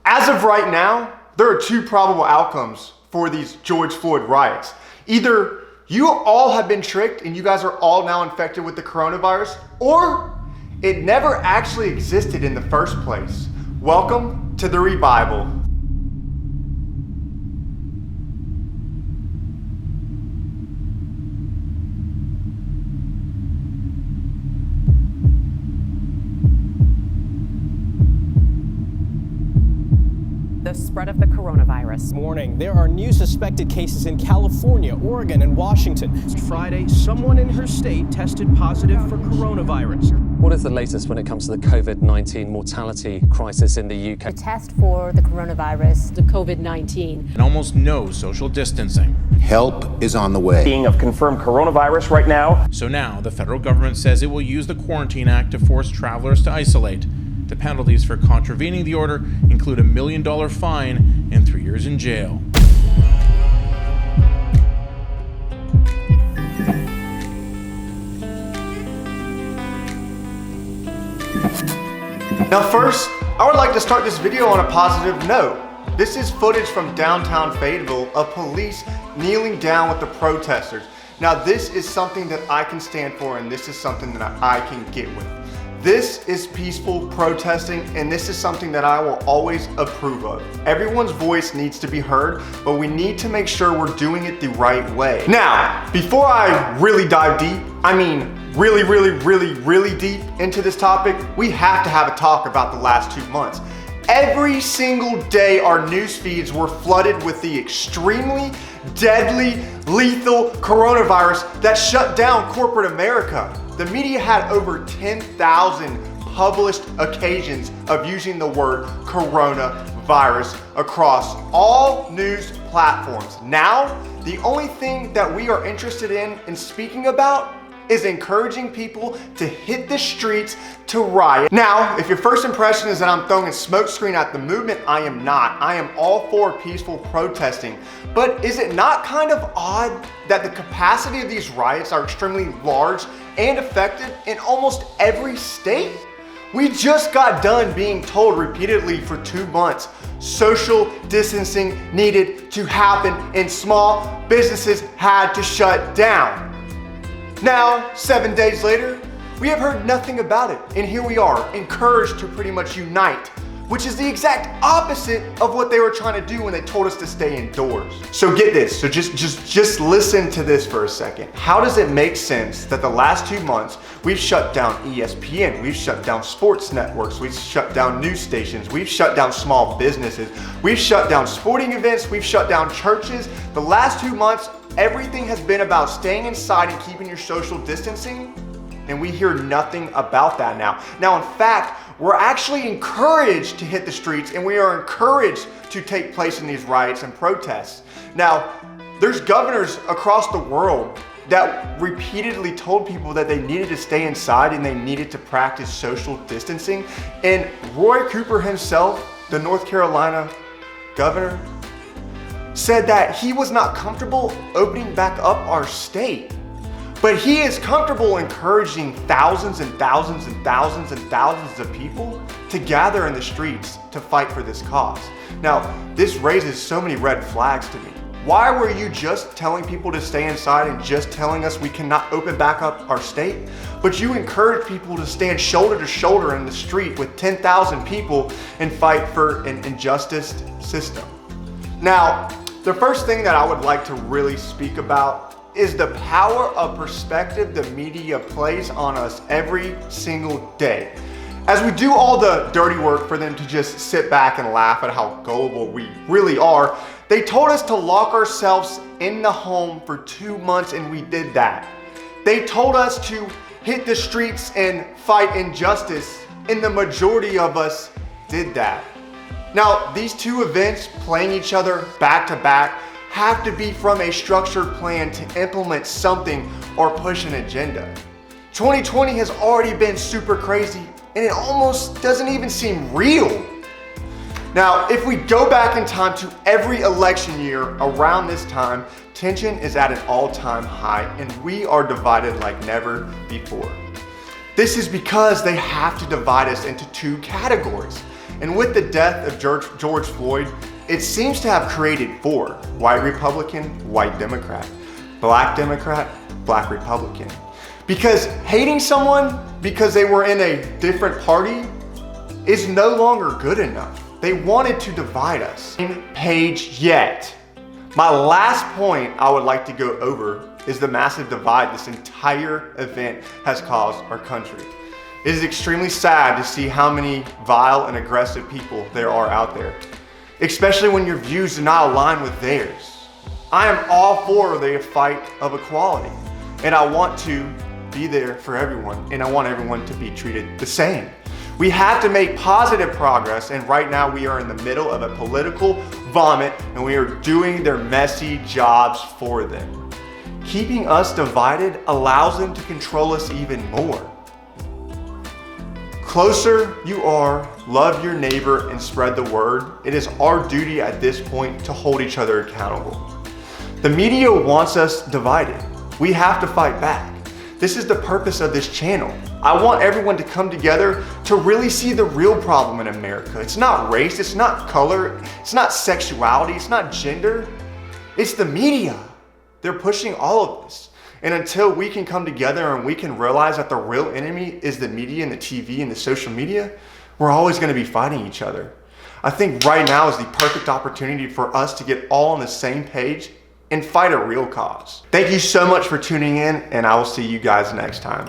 As of right now, there are two probable outcomes for these George Floyd riots. Either you all have been tricked and you guys are all now infected with the coronavirus, or it never actually existed in the first place. Welcome to the Revival. The spread of the coronavirus. Morning, there are new suspected cases in California, Oregon, and Washington. Friday, someone in her state tested positive for coronavirus. What is the latest when it comes to the COVID-19 mortality crisis in the UK? The test for the coronavirus, The COVID-19. And almost no social distancing. Help is on the way. Being of confirmed coronavirus right now. So now the federal government says it will use the Quarantine Act to force travelers to isolate. The penalties for contravening the order include a $1 million fine and 3 years in jail. Now first, I would like to start this video on a positive note. This is footage from downtown Fayetteville of police kneeling down with the protesters. Now this is something that I can stand for, and this is something that I can get with. This is peaceful protesting, and this is something that I will always approve of. Everyone's voice needs to be heard, but we need to make sure we're doing it the right way. Now, before I really dive deep, I mean really deep into this topic, we have to have a talk about the last 2 months. Every single day, our news feeds were flooded with the extremely deadly, lethal coronavirus that shut down corporate America. The media had over 10,000 published occasions of using the word coronavirus across all news platforms. Now, the only thing that we are interested in speaking about is encouraging people to hit the streets to riot. Now, if your first impression is that I'm throwing a smokescreen at the movement, I am not. I am all for peaceful protesting. But is it not kind of odd that the capacity of these riots are extremely large and effective in almost every state? We just got done being told repeatedly for 2 months social distancing needed to happen and small businesses had to shut down. Now, 7 days later, we have heard nothing about it, and here we are, encouraged to pretty much unite, which is the exact opposite of what they were trying to do when they told us to stay indoors. So get this, so just listen to this for a second. How does it make sense that the last 2 months, we've shut down ESPN, we've shut down sports networks, we've shut down news stations, we've shut down small businesses, we've shut down sporting events, we've shut down churches. The last 2 months, everything has been about staying inside and keeping your social distancing, and we hear nothing about that now. Now, in fact, we're actually encouraged to hit the streets, and we are encouraged to take place in these riots and protests. Now, there's governors across the world that repeatedly told people that they needed to stay inside and they needed to practice social distancing. And Roy Cooper himself, the North Carolina governor, said that he was not comfortable opening back up our state, but he is comfortable encouraging thousands and thousands and thousands and thousands of people to gather in the streets to fight for this cause. Now, this raises so many red flags to me. Why were you just telling people to stay inside and just telling us we cannot open back up our state? But you encourage people to stand shoulder to shoulder in the street with 10,000 people and fight for an injustice system. Now, the first thing that I would like to really speak about is the power of perspective the media plays on us every single day. As we do all the dirty work for them to just sit back and laugh at how gullible we really are, they told us to lock ourselves in the home for 2 months, and we did that. They told us to hit the streets and fight injustice, and the majority of us did that. Now, these two events playing each other back to back have to be from a structured plan to implement something or push an agenda. 2020 has already been super crazy, and it almost doesn't even seem real. Now, if we go back in time to every election year around this time, tension is at an all-time high, and we are divided like never before. This is because they have to divide us into two categories. And with the death of George Floyd, it seems to have created 4: white Republican, white Democrat, black Republican. Because hating someone because they were in a different party is no longer good enough. They wanted to divide us. Page yet. My last point I would like to go over is the massive divide this entire event has caused our country. It is extremely sad to see how many vile and aggressive people there are out there, especially when your views do not align with theirs. I am all for the fight of equality, and I want to be there for everyone, and I want everyone to be treated the same. We have to make positive progress, and right now we are in the middle of a political vomit, and we are doing their messy jobs for them. Keeping us divided allows them to control us even more. Closer you are, love your neighbor and spread the word. It is our duty at this point to hold each other accountable. The media wants us divided. We have to fight back. This is the purpose of this channel. I want everyone to come together to really see the real problem in America. It's not race, it's not color, it's not sexuality, it's not gender. It's the media. They're pushing all of this. And until we can come together and we can realize that the real enemy is the media and the TV and the social media, we're always going to be fighting each other. I think right now is the perfect opportunity for us to get all on the same page and fight a real cause. Thank you so much for tuning in, and I will see you guys next time.